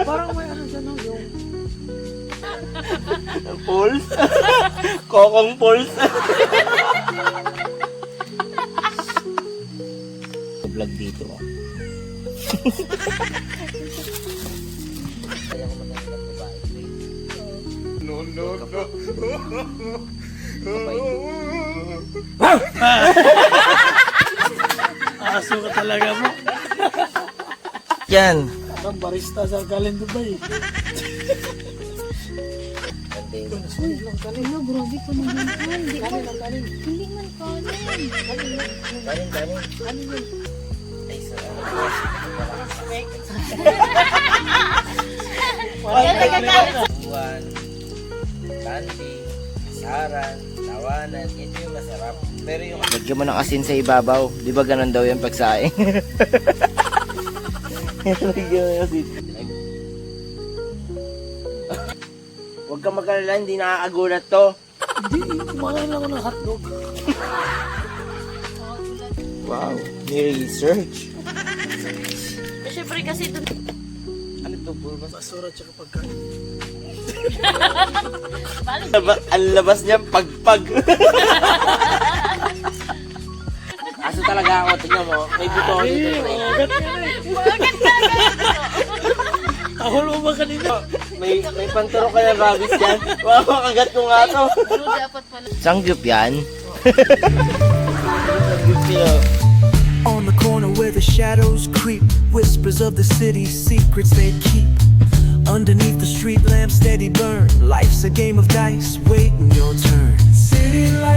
Parang may ano dyan, no? Yung... Pulse? Kokong pulse? Vlog dito ah. Kaya ko maganda ng babae. No. Aso ka talaga mo. Yan. Ang barista sa galing Dubai. Ano, grabe ka naman. Hindi man kanin. Kanin. Ay, Buwan, candy, saran, tawanan, ito yung masarap. Pero yung... Lagyan mo ng asin sa ibabaw. Di ba ganun daw yung pagsaing? Lagyan mo ng asin. Huwag kang mag-alala, hindi nakakagulat to. Hindi, kumakain lang ako ng hotdog. Wow, may research. Siyempre kasi doon. Ano to, puro Basura tsaka pagkain. Ang labas niya, pagpag. Aso talaga ako, tingnan mo. May buto ako dito. Magat ka na eh. Bakit ka Tahol mo ba kanina? May panturo ka na rabies yan. Wow, makagat ko nga to. Ano dapat pala? Sangyup yan. Sangyup niya. On the corner where the shadows creep, whispers of the city's secrets they keep. Underneath the street lamp steady burn. Life's a game of dice, waiting your turn. City lights.